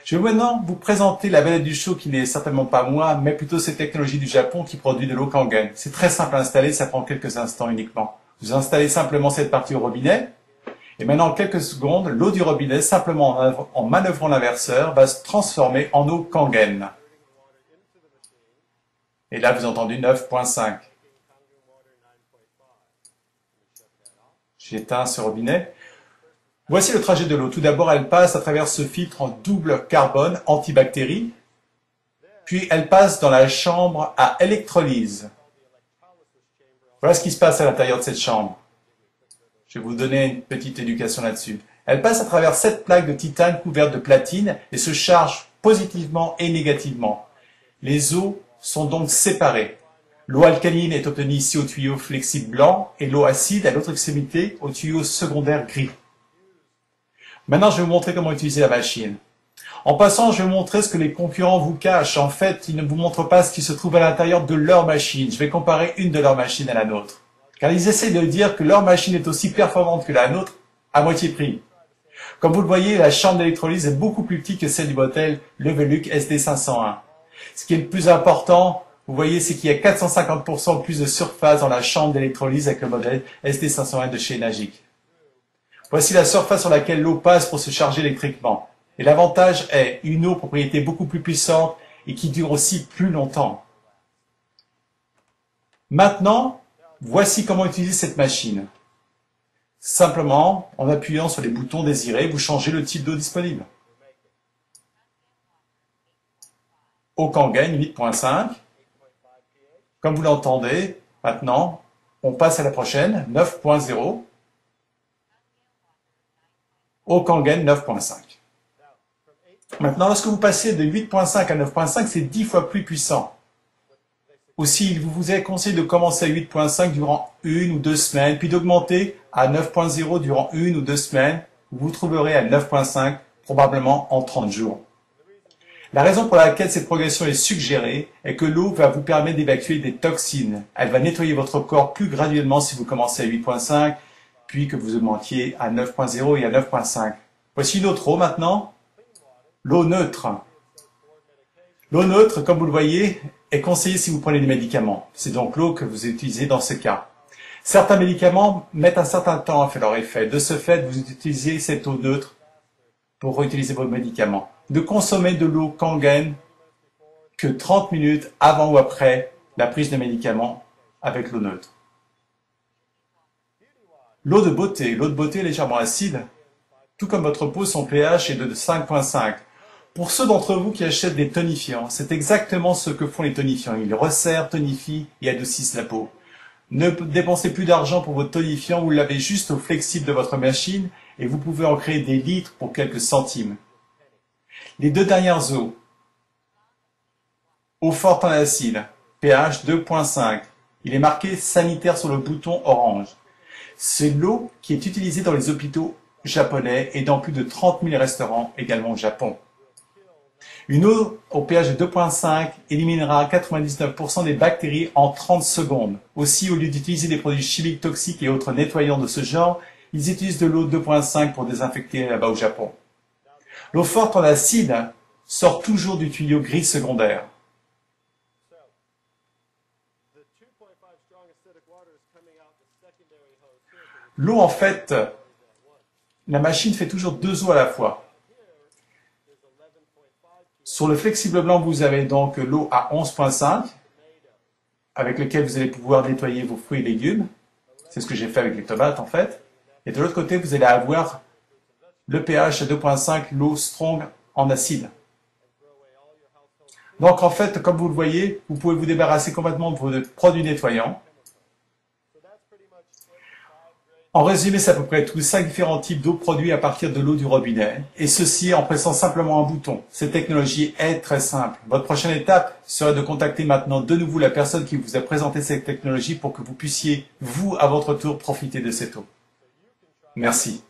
Je vais maintenant vous présenter la vedette du show qui n'est certainement pas moi, mais plutôt cette technologie du Japon qui produit de l'eau Kangen. C'est très simple à installer, ça prend quelques instants uniquement. Vous installez simplement cette partie au robinet, et maintenant en quelques secondes, l'eau du robinet, simplement en manœuvrant l'inverseur, va se transformer en eau Kangen. Et là, vous entendez 9.5. J'éteins ce robinet. Voici le trajet de l'eau. Tout d'abord, elle passe à travers ce filtre en double carbone antibactérie, puis elle passe dans la chambre à électrolyse. Voilà ce qui se passe à l'intérieur de cette chambre. Je vais vous donner une petite éducation là-dessus. Elle passe à travers 7 plaques de titane couvertes de platine et se charge positivement et négativement. Les eaux sont donc séparées. L'eau alcaline est obtenue ici au tuyau flexible blanc et l'eau acide à l'autre extrémité au tuyau secondaire gris. Maintenant, je vais vous montrer comment utiliser la machine. En passant, je vais vous montrer ce que les concurrents vous cachent. En fait, ils ne vous montrent pas ce qui se trouve à l'intérieur de leur machine. Je vais comparer une de leurs machines à la nôtre. Car ils essaient de dire que leur machine est aussi performante que la nôtre à moitié prix. Comme vous le voyez, la chambre d'électrolyse est beaucoup plus petite que celle du modèle Leveluk SD501. Ce qui est le plus important, vous voyez, c'est qu'il y a 450% plus de surface dans la chambre d'électrolyse avec le modèle SD501 de chez Enagic. Voici la surface sur laquelle l'eau passe pour se charger électriquement. Et l'avantage est une eau propriété beaucoup plus puissante et qui dure aussi plus longtemps. Maintenant, voici comment utiliser cette machine. Simplement, en appuyant sur les boutons désirés, vous changez le type d'eau disponible. Eau Kangen 8.5. Comme vous l'entendez, maintenant, on passe à la prochaine, 9.0. Eau Kangen 9.5. Maintenant, lorsque vous passez de 8.5 à 9.5, c'est 10 fois plus puissant. Aussi, il vous est conseillé de commencer à 8.5 durant 1 ou 2 semaines, puis d'augmenter à 9.0 durant 1 ou 2 semaines. Vous vous trouverez à 9.5 probablement en 30 jours. La raison pour laquelle cette progression est suggérée est que l'eau va vous permettre d'évacuer des toxines. Elle va nettoyer votre corps plus graduellement si vous commencez à 8.5, puis que vous augmentiez à 9.0 et à 9.5. Voici une autre eau maintenant. L'eau neutre. L'eau neutre, comme vous le voyez, est conseillée si vous prenez des médicaments. C'est donc l'eau que vous utilisez dans ce cas. Certains médicaments mettent un certain temps à faire leur effet. De ce fait, vous utilisez cette eau neutre pour réutiliser vos médicaments. De consommer de l'eau Kangen que 30 minutes avant ou après la prise de médicaments avec l'eau neutre. L'eau de beauté. L'eau de beauté est légèrement acide. Tout comme votre peau, son pH est de 5.5. Pour ceux d'entre vous qui achètent des tonifiants, c'est exactement ce que font les tonifiants. Ils resserrent, tonifient et adoucissent la peau. Ne dépensez plus d'argent pour votre tonifiant, vous l'avez juste au flexible de votre machine et vous pouvez en créer des litres pour quelques centimes. Les deux dernières eaux. Eau forte en acide, pH 2.5. Il est marqué sanitaire sur le bouton orange. C'est l'eau qui est utilisée dans les hôpitaux japonais et dans plus de 30 000 restaurants également au Japon. Une eau au pH de 2.5 éliminera 99% des bactéries en 30 secondes. Aussi, au lieu d'utiliser des produits chimiques toxiques et autres nettoyants de ce genre, ils utilisent de l'eau 2.5 pour désinfecter là-bas au Japon. L'eau forte en acide sort toujours du tuyau gris secondaire. L'eau, en fait, la machine fait toujours 2 eaux à la fois. Sur le flexible blanc, vous avez donc l'eau à 11.5, avec lequel vous allez pouvoir nettoyer vos fruits et légumes. C'est ce que j'ai fait avec les tomates, en fait. Et de l'autre côté, vous allez avoir le pH à 2.5, l'eau strong en acide. Donc, en fait, comme vous le voyez, vous pouvez vous débarrasser complètement de vos produits nettoyants. En résumé, c'est à peu près tous 5 différents types d'eau produits à partir de l'eau du robinet, et ceci en pressant simplement un bouton. Cette technologie est très simple. Votre prochaine étape serait de contacter maintenant de nouveau la personne qui vous a présenté cette technologie pour que vous puissiez, vous, à votre tour, profiter de cette eau. Merci.